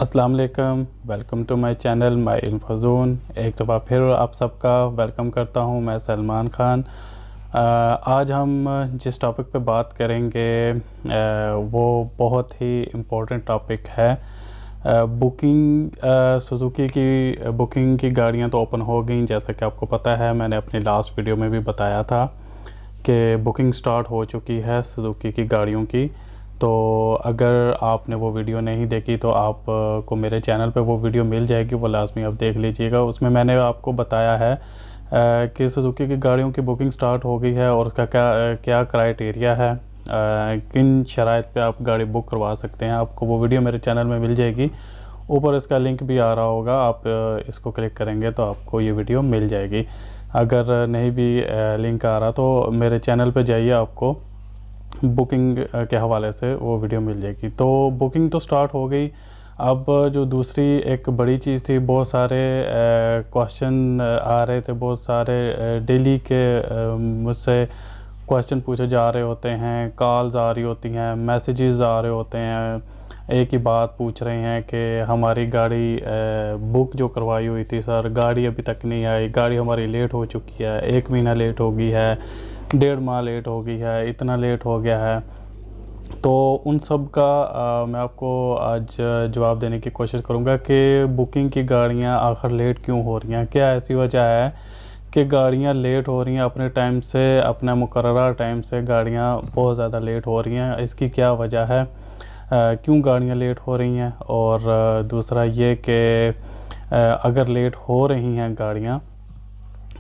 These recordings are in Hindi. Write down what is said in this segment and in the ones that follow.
अस्सलाम वालेकुम, welcome to my channel my infozone. एक दफ़ा फिर आप सबका वेलकम करता हूं। मैं सलमान ख़ान। आज हम जिस टॉपिक पे बात करेंगे वो बहुत ही इम्पोर्टेंट टॉपिक है। सुजुकी की बुकिंग की गाड़ियां तो ओपन हो गई, जैसा कि आपको पता है। मैंने अपनी लास्ट वीडियो में भी बताया था कि बुकिंग स्टार्ट हो चुकी है सुजुकी की गाड़ियों की। तो अगर आपने वो वीडियो नहीं देखी तो आप को मेरे चैनल पे वो वीडियो मिल जाएगी, वो लाजमी आप देख लीजिएगा। उसमें मैंने आपको बताया है कि सुजुकी की गाड़ियों की बुकिंग स्टार्ट हो गई है और उसका क्या क्राइटेरिया है, किन शराइत पे आप गाड़ी बुक करवा सकते हैं। आपको वो वीडियो मेरे चैनल में मिल जाएगी, ऊपर इसका लिंक भी आ रहा होगा। आप इसको क्लिक करेंगे तो आपको ये वीडियो मिल जाएगी। अगर नहीं भी लिंक आ रहा तो मेरे चैनल पे जाइए, आपको बुकिंग के हवाले से वो वीडियो मिल जाएगी। तो बुकिंग तो स्टार्ट हो गई। अब जो दूसरी एक बड़ी चीज़ थी, बहुत सारे क्वेश्चन आ रहे थे, बहुत सारे डेली के मुझसे क्वेश्चन पूछे जा रहे होते हैं, कॉल्स आ रही होती हैं, मैसेजेस आ रहे होते हैं। एक ही बात पूछ रहे हैं कि हमारी गाड़ी बुक जो करवाई हुई थी सर, गाड़ी अभी तक नहीं आई, गाड़ी हमारी लेट हो चुकी है, 1 महीना लेट हो गई है, 1.5 माह लेट हो गई है, इतना लेट हो गया है। तो उन सब का मैं आपको आज जवाब देने की कोशिश करूंगा कि बुकिंग की गाड़ियां आखिर लेट क्यों हो रही हैं। क्या ऐसी वजह है कि गाड़ियां लेट हो रही हैं अपने टाइम से, अपने मुकर्ररा टाइम से गाड़ियां बहुत ज़्यादा लेट हो रही हैं। इसकी क्या वजह है, क्यों गाड़ियां लेट हो रही हैं। और दूसरा ये कि अगर लेट हो रही हैं गाड़ियां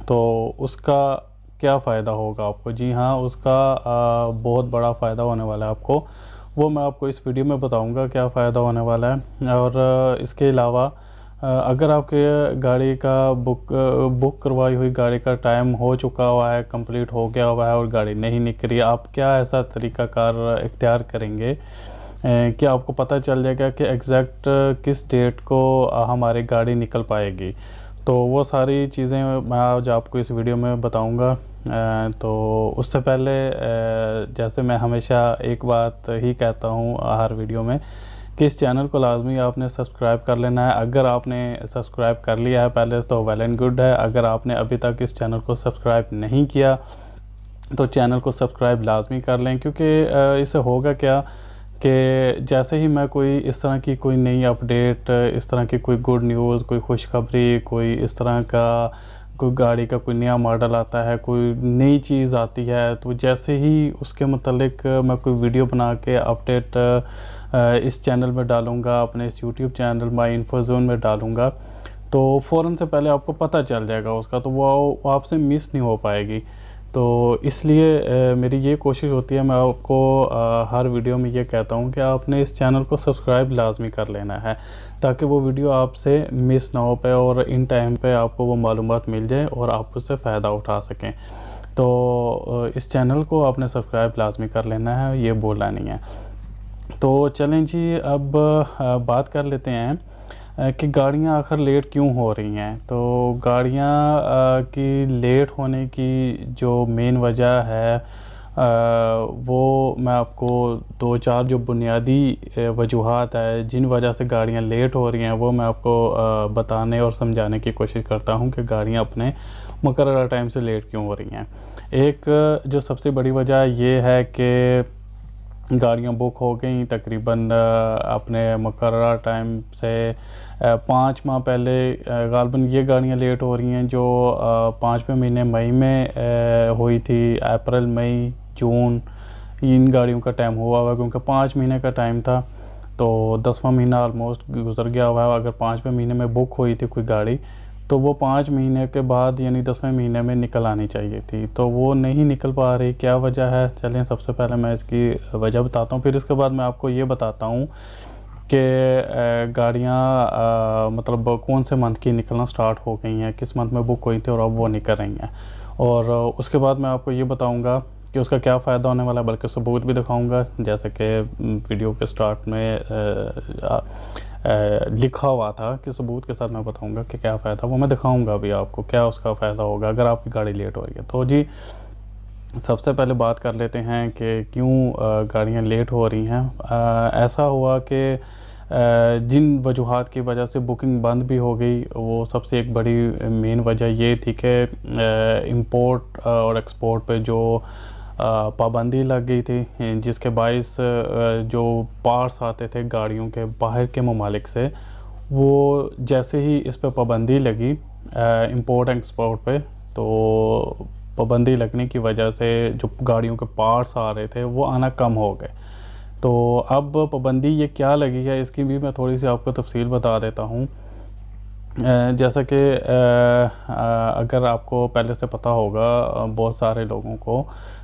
तो उसका क्या फ़ायदा होगा आपको। जी हाँ, उसका बहुत बड़ा फ़ायदा होने वाला है आपको। वो मैं आपको इस वीडियो में बताऊंगा क्या फ़ायदा होने वाला है। और इसके अलावा अगर आपके गाड़ी का बुक करवाई हुई गाड़ी का टाइम हो चुका हुआ है, कंप्लीट हो गया हुआ है और गाड़ी नहीं निकली, आप क्या ऐसा तरीक़ाकार इख्तियार करेंगे कि आपको पता चल जाएगा कि एग्जैक्ट किस डेट को हमारी गाड़ी निकल पाएगी। तो वो सारी चीज़ें मैं आज आपको इस वीडियो में बताऊंगा। तो उससे पहले जैसे मैं हमेशा एक बात ही कहता हूँ हर वीडियो में कि इस चैनल को लाजमी आपने सब्सक्राइब कर लेना है। अगर आपने सब्सक्राइब कर लिया है पहले तो वेल एंड गुड है। अगर आपने अभी तक इस चैनल को सब्सक्राइब नहीं किया तो चैनल को सब्सक्राइब लाजमी कर लें, क्योंकि इससे होगा क्या कि जैसे ही मैं कोई इस तरह की कोई नई अपडेट, इस तरह की कोई गुड न्यूज़, कोई खुशखबरी, कोई इस तरह का कोई गाड़ी का कोई नया मॉडल आता है, कोई नई चीज़ आती है, तो जैसे ही उसके मतलब मैं कोई वीडियो बना के अपडेट इस चैनल में डालूँगा, अपने इस यूट्यूब चैनल माय इन्फोजोन में डालूँगा, तो फ़ौरन से पहले आपको पता चल जाएगा उसका, तो वो आपसे मिस नहीं हो पाएगी। तो इसलिए मेरी ये कोशिश होती है, मैं आपको हर वीडियो में ये कहता हूँ कि आपने इस चैनल को सब्सक्राइब लाजमी कर लेना है, ताकि वो वीडियो आपसे मिस ना हो पाए और इन टाइम पे आपको वो मालूमात मिल जाए और आप उससे फ़ायदा उठा सकें। तो इस चैनल को आपने सब्सक्राइब लाजमी कर लेना है, ये बोलना नहीं है। तो चलें जी, अब बात कर लेते हैं कि गाड़ियाँ आखिर लेट क्यों हो रही हैं। तो गाड़ियाँ की लेट होने की जो मेन वजह है, वो मैं आपको 2-4 जो बुनियादी वजूहात है जिन वजह से गाड़ियाँ लेट हो रही हैं, वो मैं आपको बताने और समझाने की कोशिश करता हूँ कि गाड़ियाँ अपने मुकर्ररा टाइम से लेट क्यों हो रही हैं। एक जो सबसे बड़ी वजह ये है कि गाड़ियाँ बुक हो गई तकरीबन अपने मुकर्ररा टाइम से 5 माह पहले। ग़ालिबन ये गाड़ियाँ लेट हो रही हैं जो 5वें महीने मई में हुई थी। अप्रैल, मई, जून इन गाड़ियों का टाइम हुआ हुआ, क्योंकि 5 महीने का टाइम था, तो 10वां महीना ऑलमोस्ट गुजर गया हुआ है। अगर 5वें महीने में बुक हुई थी कोई गाड़ी, तो वो 5 महीने के बाद यानी 10वें महीने में निकल आनी चाहिए थी, तो वो नहीं निकल पा रही। क्या वजह है, चलें सबसे पहले मैं इसकी वजह बताता हूँ, फिर इसके बाद मैं आपको ये बताता हूँ कि गाड़ियाँ मतलब कौन से मंथ की निकलना स्टार्ट हो गई हैं, किस मंथ में बुक हुई थी और अब वो निकल रही हैं। और उसके बाद मैं आपको ये बताऊँगा कि उसका क्या फ़ायदा होने वाला है, बल्कि सबूत भी दिखाऊंगा, जैसे कि वीडियो के स्टार्ट में लिखा हुआ था कि सबूत के साथ मैं बताऊंगा कि क्या फ़ायदा, वो मैं दिखाऊंगा अभी आपको क्या उसका फ़ायदा होगा अगर आपकी गाड़ी लेट हो रही है। तो जी, सबसे पहले बात कर लेते हैं कि क्यों गाड़ियाँ लेट हो रही हैं। ऐसा हुआ कि जिन वजूहात की वजह से बुकिंग बंद भी हो गई, वो सबसे एक बड़ी मेन वजह ये थी कि इंपोर्ट और एक्सपोर्ट पे जो पाबंदी लग गई थी, जिसके बायस जो पार्ट्स आते थे गाड़ियों के बाहर के ममालिक से, वो जैसे ही इस पे पाबंदी लगी इंपोर्ट एक्सपोर्ट पे, तो पाबंदी लगने की वजह से जो गाड़ियों के पार्ट्स आ रहे थे वो आना कम हो गए। तो अब पाबंदी ये क्या लगी है, इसकी भी मैं थोड़ी सी आपको तफसील बता देता हूँ। जैसा कि अगर आपको पहले से पता होगा बहुत सारे लोगों को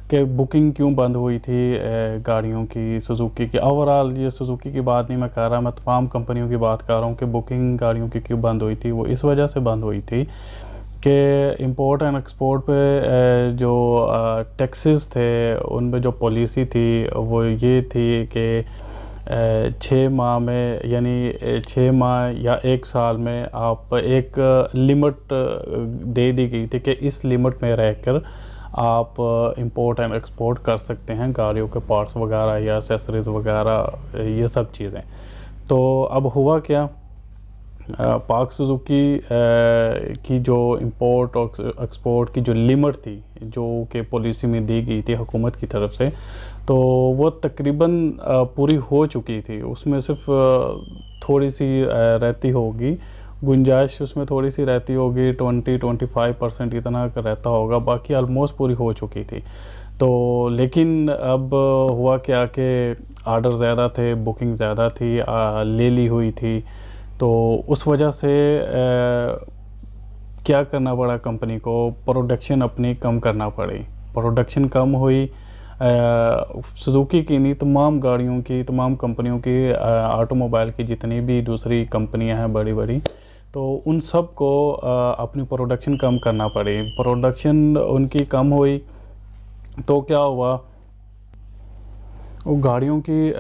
कि बुकिंग क्यों बंद हुई थी गाड़ियों की, सुजुकी की। ओवरऑल ये सुजुकी की बात नहीं मैं कर रहा, मैं तमाम कंपनियों की बात कर रहा हूँ कि बुकिंग गाड़ियों की क्यों बंद हुई थी। वो इस वजह से बंद हुई थी कि इंपोर्ट एंड एक्सपोर्ट पे जो टैक्सेस थे, उनमें जो पॉलिसी थी वो ये थी कि 6 माह में, यानी 6 माह या 1 साल में आप एक लिमिट दे दी गई थी कि इस लिमिट में रहकर आप इंपोर्ट एंड एक्सपोर्ट कर सकते हैं गाड़ियों के पार्ट्स वगैरह या एक्सेसरीज़ वगैरह, ये सब चीज़ें। तो अब हुआ क्या, पाक सुजुकी की जो इंपोर्ट और एक्सपोर्ट की जो लिमिट थी, जो कि पॉलिसी में दी गई थी हुकूमत की तरफ से, तो वो तकरीबन पूरी हो चुकी थी। उसमें सिर्फ थोड़ी सी रहती होगी गुंजाइश, उसमें थोड़ी सी रहती होगी, 20-25% इतना रहता होगा, बाकी ऑलमोस्ट पूरी हो चुकी थी। तो लेकिन अब हुआ क्या कि आर्डर ज़्यादा थे, बुकिंग ज़्यादा थी, ले ली हुई थी। तो उस वजह से क्या करना पड़ा कंपनी को, प्रोडक्शन अपनी कम करना पड़ी। प्रोडक्शन कम हुई, सुजुकी की नहीं, तमाम गाड़ियों की, तमाम कंपनियों की, ऑटोमोबाइल की जितनी भी दूसरी कंपनियां हैं बड़ी बड़ी, तो उन सब को अपनी प्रोडक्शन कम करना पड़ी। प्रोडक्शन उनकी कम हुई तो क्या हुआ, वो गाड़ियों की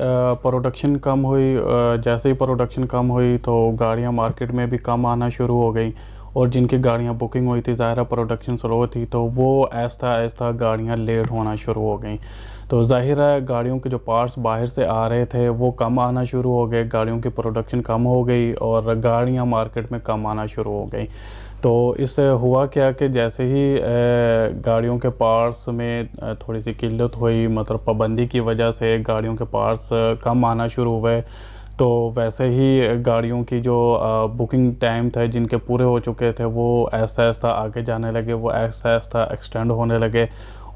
प्रोडक्शन कम हुई। जैसे ही प्रोडक्शन कम हुई तो गाड़ियां मार्केट में भी कम आना शुरू हो गई, और जिनकी गाड़ियां बुकिंग हुई थी, ज़ाहिर प्रोडक्शन स्लो थी, तो वो आहिस्ता आहिस्ता गाड़ियां लेट होना शुरू हो गई। तो ज़ाहिर है गाड़ियों के जो पार्ट्स बाहर से आ रहे थे वो कम आना शुरू हो गए, गाड़ियों की प्रोडक्शन कम हो गई और गाड़ियां मार्केट में कम आना शुरू हो गई। तो इससे हुआ क्या कि जैसे ही गाड़ियों के पार्ट्स में थोड़ी सी किल्लत हुई, मतलब पाबंदी की वजह से गाड़ियों के पार्ट्स कम आना शुरू हुए, तो वैसे ही गाड़ियों की जो बुकिंग टाइम थे जिनके पूरे हो चुके थे वो ऐसा ऐसा आगे जाने लगे, वो ऐसा ऐसा एक्सटेंड होने लगे।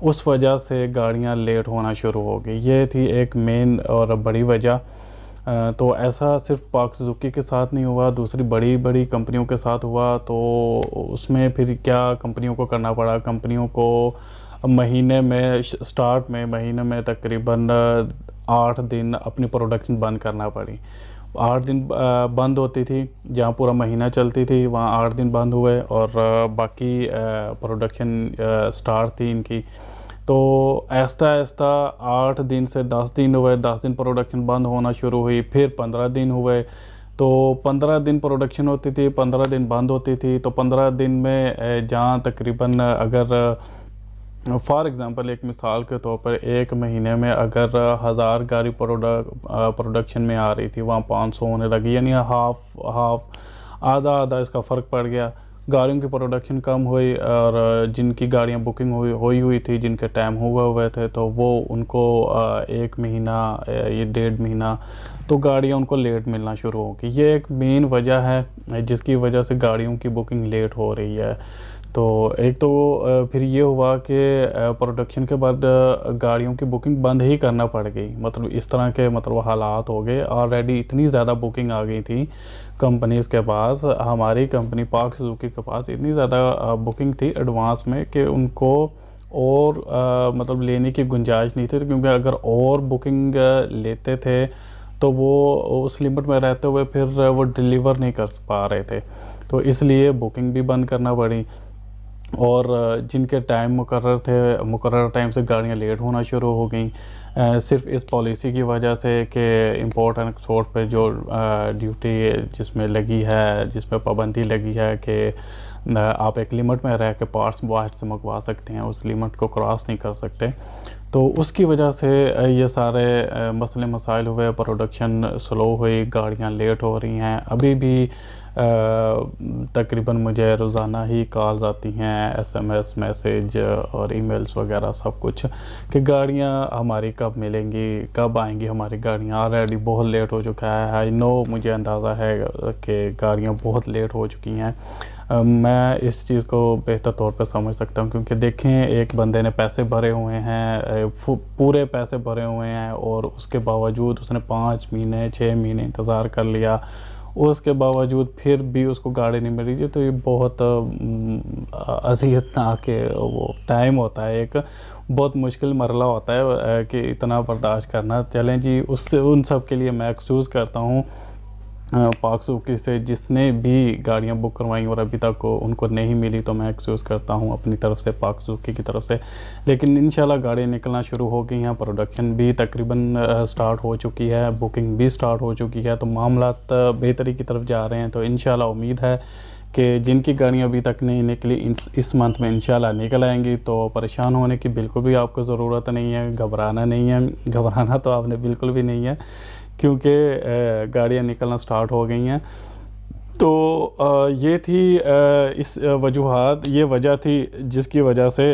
उस वजह से गाड़ियां लेट होना शुरू हो गई। ये थी एक मेन और बड़ी वजह। तो ऐसा सिर्फ पाक सुजुकी के साथ नहीं हुआ, दूसरी बड़ी बड़ी कंपनियों के साथ हुआ। तो उसमें फिर क्या कंपनियों को करना पड़ा, कंपनियों को महीने में स्टार्ट में महीने में तकरीबन 8 दिन अपनी प्रोडक्शन बंद करना पड़ी। 8 दिन बंद होती थी, जहाँ पूरा महीना चलती थी वहाँ 8 दिन बंद हुए, और बाकी प्रोडक्शन स्टार्ट थी इनकी। तो आहिस्ता आहिस्ता 8 दिन से 10 दिन हुए, 10 दिन प्रोडक्शन बंद होना शुरू हुई, फिर 15 दिन हुए। तो 15 दिन प्रोडक्शन होती थी, 15 दिन बंद होती थी। तो 15 दिन में जहाँ तकरीबन अगर फॉर एग्ज़ाम्पल एक मिसाल के तौर पर एक महीने में अगर 1000 गाड़ी प्रोडक्शन में आ रही थी, वहाँ 500 होने लगी, यानी हाफ आधा आधा इसका फ़र्क पड़ गया। गाड़ियों की प्रोडक्शन कम हुई, और जिनकी गाड़ियाँ बुकिंग हुई थी, जिनके टाइम हुए थे, तो वो उनको 1 महीना ये 1.5 महीना तो गाड़ियाँ उनको लेट मिलना शुरू हो गई। ये एक मेन वजह है जिसकी वजह से गाड़ियों की बुकिंग लेट हो रही है। तो एक तो फिर ये हुआ कि प्रोडक्शन के बाद गाड़ियों की बुकिंग बंद ही करना पड़ गई। मतलब इस तरह के मतलब हालात हो गए, ऑलरेडी इतनी ज़्यादा बुकिंग आ गई थी कंपनीज़ के पास, हमारी कंपनी पाक सुजुकी के पास इतनी ज़्यादा बुकिंग थी एडवांस में कि उनको और मतलब लेने की गुंजाइश नहीं थी, क्योंकि अगर और बुकिंग लेते थे तो वो उस लिमिट में रहते हुए फिर वो डिलीवर नहीं कर पा रहे थे। तो इसलिए बुकिंग भी बंद करना पड़ी, और जिनके टाइम मुकर्रर थे, मुकर्रर टाइम से गाड़ियाँ लेट होना शुरू हो गई, सिर्फ इस पॉलिसी की वजह से कि इंपोर्ट एंड एक्सपोर्ट पे जो ड्यूटी जिसमें लगी है, जिसमें पाबंदी लगी है कि आप एक लिमिट में रह के पार्ट्स बाहर से मंगवा सकते हैं, उस लिमिट को क्रॉस नहीं कर सकते। तो उसकी वजह से ये सारे मसले मसाइल हुए, प्रोडक्शन स्लो हुई, गाड़ियाँ लेट हो रही हैं। अभी भी तकरीबन मुझे रोज़ाना ही कॉल्स आती हैं, SMS मैसेज और ईमेल्स वगैरह सब कुछ, कि गाड़ियाँ हमारी कब मिलेंगी, कब आएंगी हमारी गाड़ियाँ। ऑलरेडी बहुत लेट हो चुका है। आई नो, मुझे अंदाज़ा है कि गाड़ियाँ बहुत लेट हो चुकी हैं। मैं इस चीज़ को बेहतर तौर पे समझ सकता हूँ, क्योंकि देखें, एक बंदे ने पैसे भरे हुए हैं, पूरे पैसे भरे हुए हैं, और उसके बावजूद उसने 5 महीने 6 महीने इंतज़ार कर लिया, उसके बावजूद फिर भी उसको गाड़ी नहीं मिल रही थी। तो ये बहुत अज़ियतनाक वो टाइम होता है, एक बहुत मुश्किल मरला होता है कि इतना बर्दाश्त करना। चलें जी, उससे उन सब के लिए मैं एक्सक्यूज़ करता हूँ पाक सुजुकी से, जिसने भी गाड़ियाँ बुक करवाई और अभी तक उनको नहीं मिली, तो मैं एक्सक्यूज़ करता हूँ अपनी तरफ से, पाक सुजुकी की तरफ से। लेकिन इंशाल्लाह गाड़ियाँ निकलना शुरू हो गई हैं, प्रोडक्शन भी तकरीबन स्टार्ट हो चुकी है, बुकिंग भी स्टार्ट हो चुकी है, तो मामलात बेहतरी की तरफ जा रहे हैं। तो इंशाल्लाह उम्मीद है कि जिनकी गाड़ियाँ अभी तक नहीं निकली, इस मंथ में इंशाल्लाह निकल आएंगी। तो परेशान होने की बिल्कुल भी आपको ज़रूरत नहीं है, घबराना नहीं है। घबराना तो आपने बिल्कुल भी नहीं है, क्योंकि गाड़ियाँ निकलना स्टार्ट हो गई हैं। तो ये थी इस वजूहात, ये वजह थी जिसकी वजह से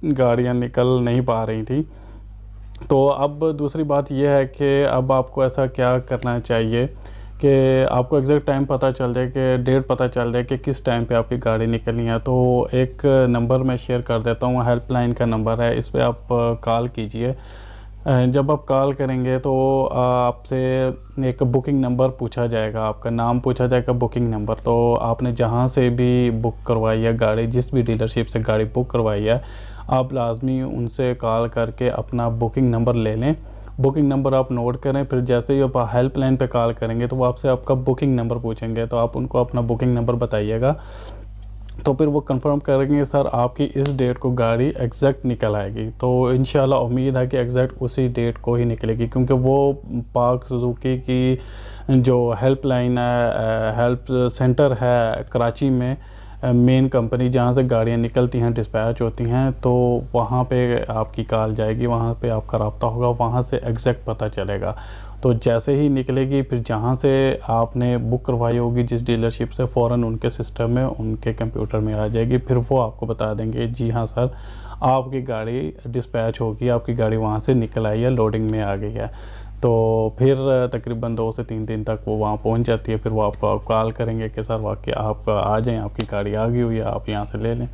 गाड़ियाँ निकल नहीं पा रही थी। तो अब दूसरी बात यह है कि अब आपको ऐसा क्या करना चाहिए कि आपको एग्जैक्ट टाइम पता चल जाए, कि डेट पता चल जाए कि किस टाइम पे आपकी गाड़ी निकलनी है। तो एक नंबर मैं शेयर कर देता हूँ, हेल्पलाइन का नंबर है, इस पर आप कॉल कीजिए। जब आप कॉल करेंगे तो आपसे एक बुकिंग नंबर पूछा जाएगा, आपका नाम पूछा जाएगा, बुकिंग नंबर। तो आपने जहाँ से भी बुक करवाई है गाड़ी, जिस भी डीलरशिप से गाड़ी बुक करवाई है, आप लाजमी उनसे कॉल करके अपना बुकिंग नंबर ले लें। बुकिंग नंबर आप नोट करें, फिर जैसे ही आप हेल्पलाइन पे कॉल करेंगे तो वो आपसे आपका बुकिंग नंबर पूछेंगे, तो आप उनको अपना बुकिंग नंबर बताइएगा। तो फिर वो कंफर्म करेंगे, सर आपकी इस डेट को गाड़ी एग्जैक्ट निकल आएगी। तो इंशाल्लाह उम्मीद है कि एग्जैक्ट उसी डेट को ही निकलेगी, क्योंकि वो पाक सुजुकी की जो हेल्पलाइन है, हेल्प सेंटर है कराची में, मेन कंपनी जहाँ से गाड़ियाँ निकलती हैं, डिस्पैच होती हैं, तो वहाँ पे आपकी कॉल जाएगी, वहाँ पे आपका रब्ता होगा, वहाँ से एग्जैक्ट पता चलेगा। तो जैसे ही निकलेगी, फिर जहाँ से आपने बुक करवाई होगी जिस डीलरशिप से, फ़ौरन उनके सिस्टम में, उनके कंप्यूटर में आ जाएगी। फिर वो आपको बता देंगे, जी हाँ सर, आपकी गाड़ी डिस्पैच होगी, आपकी गाड़ी वहाँ से निकल आई है, लोडिंग में आ गई है। तो फिर तकरीबन 2 से 3 दिन तक वो वहाँ पहुँच जाती है। फिर वो आपको कॉल करेंगे कि सर वाकई आप आ जाएं, आपकी गाड़ी आ गई हुई है, आप यहाँ से ले लें।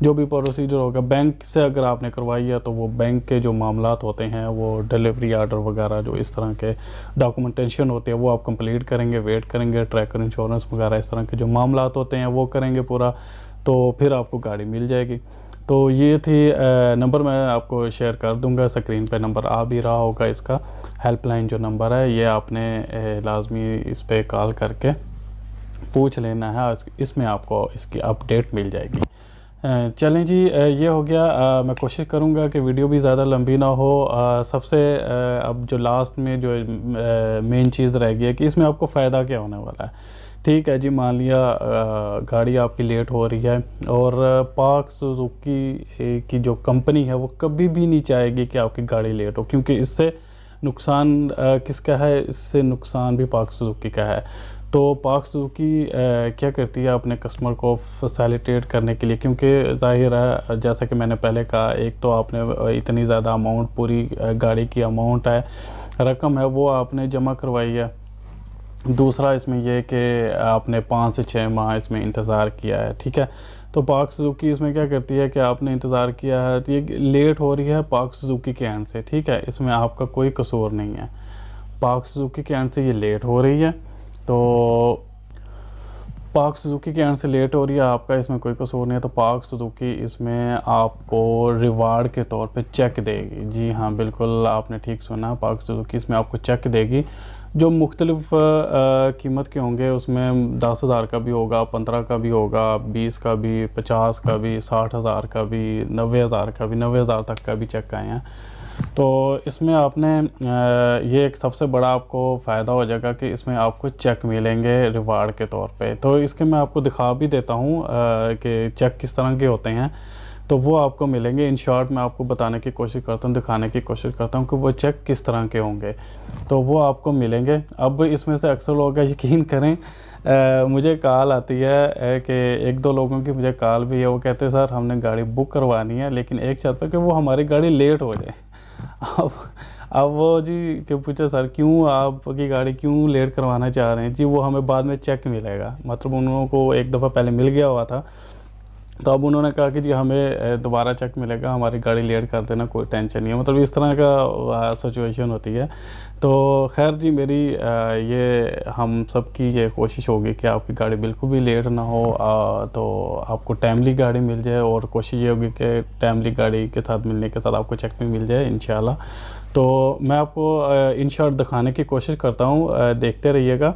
जो भी प्रोसीजर होगा, बैंक से अगर आपने करवाई है तो वो बैंक के जो मामलात होते हैं, वो डिलीवरी आर्डर वगैरह, जो इस तरह के डॉक्यूमेंटेशन होते हैं, वो आप कंप्लीट करेंगे, वेट करेंगे, ट्रैकर इंश्योरेंस वगैरह इस तरह के जो मामलात होते हैं वो करेंगे पूरा, तो फिर आपको गाड़ी मिल जाएगी। तो ये थी नंबर मैं आपको शेयर कर दूंगा, स्क्रीन पे नंबर आ भी रहा होगा इसका। हेल्पलाइन जो नंबर है, ये आपने लाजमी इस पे कॉल करके पूछ लेना है, इसमें आपको इसकी अपडेट मिल जाएगी। चलें जी, ये हो गया। मैं कोशिश करूँगा कि वीडियो भी ज़्यादा लंबी ना हो। सबसे अब जो लास्ट में जो मेन चीज़ रह गई है कि इसमें आपको फ़ायदा क्या होने वाला है। ठीक है जी, मान लिया गाड़ी आपकी लेट हो रही है, और पाक सुजुकी की जो कंपनी है वो कभी भी नहीं चाहेगी कि आपकी गाड़ी लेट हो, क्योंकि इससे नुकसान किसका है, इससे नुकसान भी पाक सुजुकी का है। तो पाक सुजुकी क्या करती है अपने कस्टमर को फैसिलिटेट करने के लिए, क्योंकि जाहिर है जैसा कि मैंने पहले कहा, एक तो आपने इतनी ज़्यादा अमाउंट, पूरी गाड़ी की अमाउंट है, रकम है, वो आपने जमा करवाई है। दूसरा इसमें यह कि आपने 5 से 6 माह इसमें इंतज़ार किया है, ठीक है। तो पाक सुजुकी इसमें क्या करती है कि आपने इंतज़ार किया है, तो ये लेट हो रही है पाक सुजुकी के एंड से, ठीक है, इसमें आपका कोई कसूर नहीं है। पाक सुजुकी के एंड से ये लेट हो रही है, तो पाक सुजुकी के एंड से लेट हो रही है, आपका इसमें कोई कसूर नहीं है। तो पाक सुजुकी इसमें आपको रिवार्ड के तौर पे चेक देगी। जी हाँ, बिल्कुल आपने ठीक सुना, पाक सुजुकी इसमें आपको चेक देगी, जो मुख्तलिफ कीमत के होंगे। उसमें 10,000 का भी होगा, 15 का भी होगा, 20 का भी, 50 का भी, 60,000 का भी, 90,000 का भी, 90,000 तक का भी चेक आए हैं। तो इसमें आपने ये एक सबसे बड़ा आपको फ़ायदा हो जाएगा कि इसमें आपको चेक मिलेंगे रिवार्ड के तौर पे। तो इसके मैं आपको दिखा भी देता हूँ कि चेक किस तरह के होते हैं। तो वो आपको मिलेंगे। इन शॉर्ट मैं आपको बताने की कोशिश करता हूँ, दिखाने की कोशिश करता हूँ कि वो चेक किस तरह के होंगे, तो वो आपको मिलेंगे। अब इसमें से अक्सर लोग यकीन करें, मुझे कॉल आती है कि एक दो लोगों की मुझे कॉल भी है, वो कहते हैं सर हमने गाड़ी बुक करवानी है लेकिन एक शर्त पर कि वो हमारी गाड़ी लेट हो जाए। अब अब वो जी कि पूछे सर क्यों आपकी गाड़ी क्यों लेट करवाना चाह रहे हैं जी, वो हमें बाद में चेक मिलेगा, मतलब उन लोगों को एक दफ़ा पहले मिल गया हुआ था, तो अब उन्होंने कहा कि जी हमें दोबारा चेक मिलेगा, हमारी गाड़ी लेट कर देना, कोई टेंशन नहीं है, मतलब इस तरह का सिचुएशन होती है। तो खैर जी मेरी ये हम सब की ये कोशिश होगी कि आपकी गाड़ी बिल्कुल भी लेट ना हो, तो आपको टाइमली गाड़ी मिल जाए, और कोशिश ये होगी कि टाइमली गाड़ी के साथ मिलने के साथ आपको चेक भी मिल जाए इंशाल्लाह। तो मैं आपको इन शॉर्ट दिखाने की कोशिश करता हूँ, देखते रहिएगा।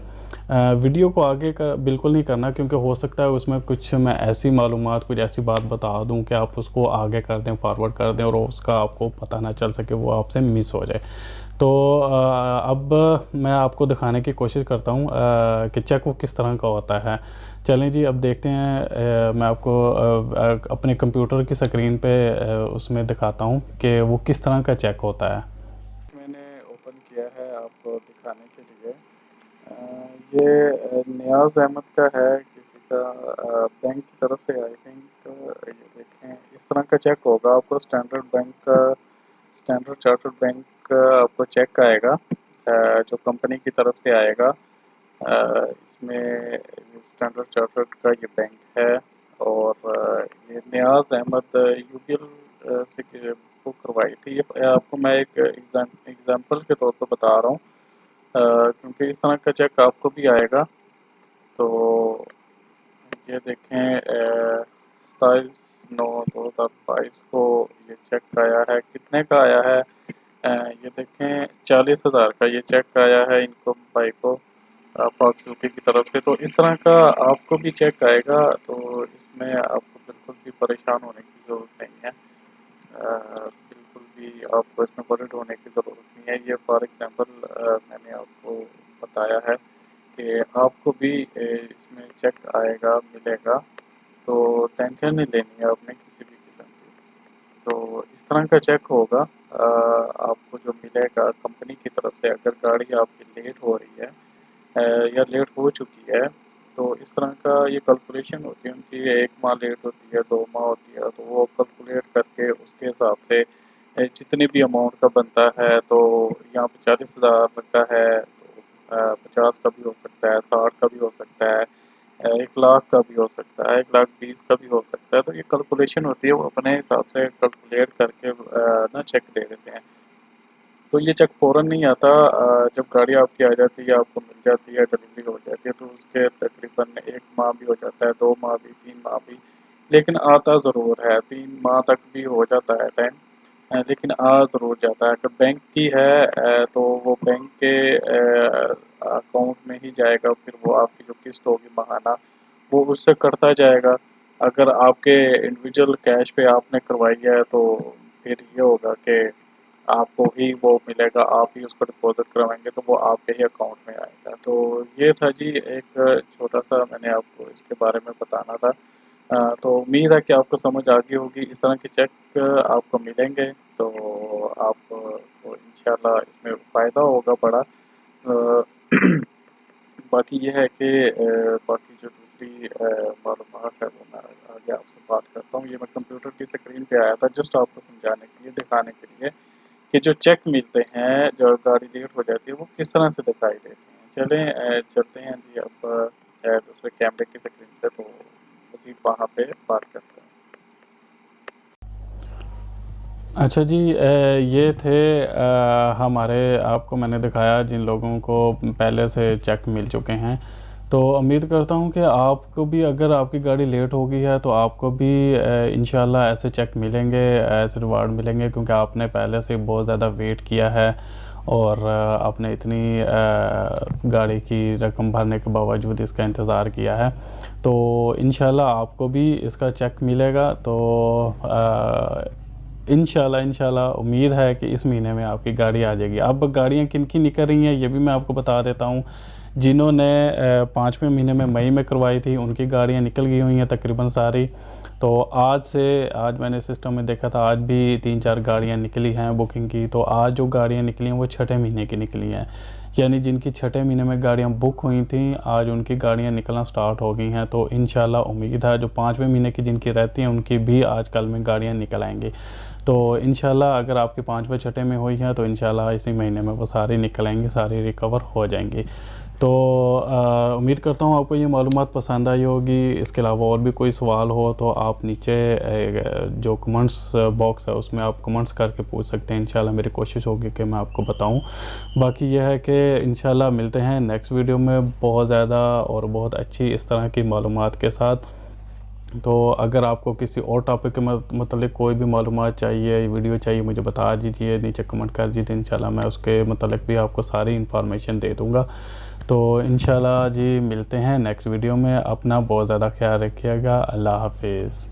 वीडियो को आगे का बिल्कुल नहीं करना, क्योंकि हो सकता है उसमें कुछ मैं ऐसी मालूमात, कुछ ऐसी बात बता दूं कि आप उसको आगे कर दें, फॉरवर्ड कर दें, और उसका आपको पता ना चल सके, वो आपसे मिस हो जाए। तो अब मैं आपको दिखाने की कोशिश करता हूँ कि चेक वो किस तरह का होता है। चलें जी अब देखते हैं, मैं आपको अपने कंप्यूटर की स्क्रीन पे उसमें दिखाता हूँ कि वो किस तरह का चेक होता है। मैंने ओपन किया है आपको दिखाने के लिए। ये नियाज़ अहमद का है, किसी का बैंक की तरफ से आई थिंक। ये देखें इस तरह का चेक होगा आपको, स्टैंडर्ड बैंक का, स्टैंडर्ड चार्टर्ड बैंक का आपको चेक आएगा, जो कंपनी की तरफ से आएगा। इसमें स्टैंडर्ड चार्टर्ड का ये बैंक है, और ये नियाज़ अहमद यूबीएल से बुक करवाई थी। ये आपको मैं एक एग्जाम्पल के तौर पर बता रहा हूँ, क्योंकि इस तरह का चेक आपको भी आएगा। तो ये देखें 27/9/2022 को ये चेक आया है, कितने का आया है, ये देखें 40,000 का ये चेक आया है इनको भाई को, पाक यूपी की तरफ से। तो इस तरह का आपको भी चेक आएगा, तो इसमें आपको बिल्कुल भी परेशान होने की ज़रूरत नहीं है, बिल्कुल भी आपको इसमें वरीड होने की ज़रूरत नहीं है। ये फॉर एग्ज़ाम्पल मैंने आपको बताया है कि आपको भी इसमें चेक आएगा, मिलेगा, तो टेंशन नहीं लेनी है आपने किसी भी किस्म की। तो इस तरह का चेक होगा, आपको जो मिलेगा कंपनी की तरफ से, अगर गाड़ी आपकी लेट हो रही है या लेट हो चुकी है, तो इस तरह का ये कैलकुलेशन होती है उनकी, 1 माह लेट होती है, 2 माह होती है, तो वो कैलकुलेट करके उसके हिसाब से जितने भी अमाउंट का बनता है, तो यहाँ पे 40,000 का है, तो 50 का भी हो सकता है, 60 का भी हो सकता है, 1 लाख का भी हो सकता है, 1,20,000 का भी हो सकता है। तो ये कैलकुलेशन होती है, वो अपने हिसाब से कैलकुलेट करके ना चेक दे देते हैं। तो ये चेक फ़ौरन नहीं आता, जब गाड़ी आपकी आ जाती है, आपको मिल जाती है, डिलीवरी हो जाती है, तो उसके तकरीबन 1 माह भी हो जाता है, 2 माह भी, 3 माह भी, लेकिन आता ज़रूर है, 3 माह तक भी हो जाता है टाइम, लेकिन आ ज़रूर जाता है। अगर बैंक की है तो वो बैंक के अकाउंट में ही जाएगा, फिर वो आपकी जो किस्त होगी माहाना, वो उससे कटता जाएगा। अगर आपके इंडिविजुअल कैश पे आपने करवाई है, तो फिर ये होगा कि आपको ही वो मिलेगा, आप ही उसको डिपॉज़िट करवाएँगे, तो वो आपके ही अकाउंट में आएगा। तो ये था जी एक छोटा-सा मैंने आपको इसके बारे में बताना था। तो उम्मीद है कि आपको समझ आ गई होगी, इस तरह के चेक आपको मिलेंगे, तो आपको इंशाल्लाह इसमें फ़ायदा होगा बड़ा। अ, बाकी ये है कि बाकी जो दूसरी मालूमात है वो मैं आगे आपसे बात करता हूँ। ये मैं कंप्यूटर की स्क्रीन पे आया था जस्ट आपको समझाने के लिए, दिखाने के लिए कि जो चेक मिलते हैं, जो गाड़ी लेट हो जाती है, वो किस तरह से दिखाई देते हैं। चलें चलते हैं जी अब दूसरे कैमरे की स्क्रीन पे, तो मज़ीद वहाँ पे बात करते हैं। अच्छा जी, ये थे हमारे, आपको मैंने दिखाया जिन लोगों को पहले से चेक मिल चुके हैं। तो उम्मीद करता हूँ कि आपको भी, अगर आपकी गाड़ी लेट हो गई है, तो आपको भी इंशाल्लाह ऐसे चेक मिलेंगे, ऐसे रिवार्ड मिलेंगे, क्योंकि आपने पहले से बहुत ज़्यादा वेट किया है, और आपने इतनी गाड़ी की रकम भरने के बावजूद इसका इंतज़ार किया है। तो इंशाल्लाह आपको भी इसका चेक मिलेगा। तो इंशाल्लाह उम्मीद है कि इस महीने में आपकी गाड़ी आ जाएगी। अब गाड़ियाँ किन की निकल रही हैं ये भी मैं आपको बता देता हूँ जिन्होंने 5वें महीने में मई में करवाई थी उनकी गाड़ियाँ निकल गई हुई हैं तकरीबन सारी। तो आज मैंने सिस्टम में देखा था, आज भी 3-4 गाड़ियाँ निकली हैं बुकिंग की। तो आज जो गाड़ियाँ निकली हैं वो 6ठे महीने की निकली हैं, यानी जिनकी 6ठे महीने में गाड़ियाँ बुक हुई थी आज उनकी गाड़ियाँ निकलना स्टार्ट हो गई हैं। तो इंशाल्लाह उम्मीद है जो 5वें महीने की जिनकी रहती हैं उनकी भी आज कल में गाड़ियाँ निकल आएंगी। तो इंशाल्लाह अगर आपकी 5वें 6ठे में हुई हैं तो इंशाल्लाह इसी महीने में वो सारी निकल आएंगी, सारी रिकवर हो जाएंगी। तो उम्मीद करता हूँ आपको ये मालूमात पसंद आई होगी। इसके अलावा और भी कोई सवाल हो तो आप नीचे जो कमेंट्स बॉक्स है उसमें आप कमेंट्स करके पूछ सकते हैं। इंशाल्लाह मेरी कोशिश होगी कि मैं आपको बताऊं। बाकी यह है कि इंशाल्लाह मिलते हैं नेक्स्ट वीडियो में बहुत ज़्यादा और बहुत अच्छी इस तरह की मालूमात के साथ। तो अगर आपको किसी और टॉपिक के मतलब कोई भी मालूमात चाहिए, वीडियो चाहिए, मुझे बता दीजिए, नीचे कमेंट कर दीजिए। इंशाल्लाह मैं उसके मतलब भी आपको सारी इन्फॉर्मेशन दे दूँगा। तो इंशाल्लाह जी मिलते हैं नेक्स्ट वीडियो में। अपना बहुत ज़्यादा ख्याल रखिएगा। अल्लाह हाफिज़।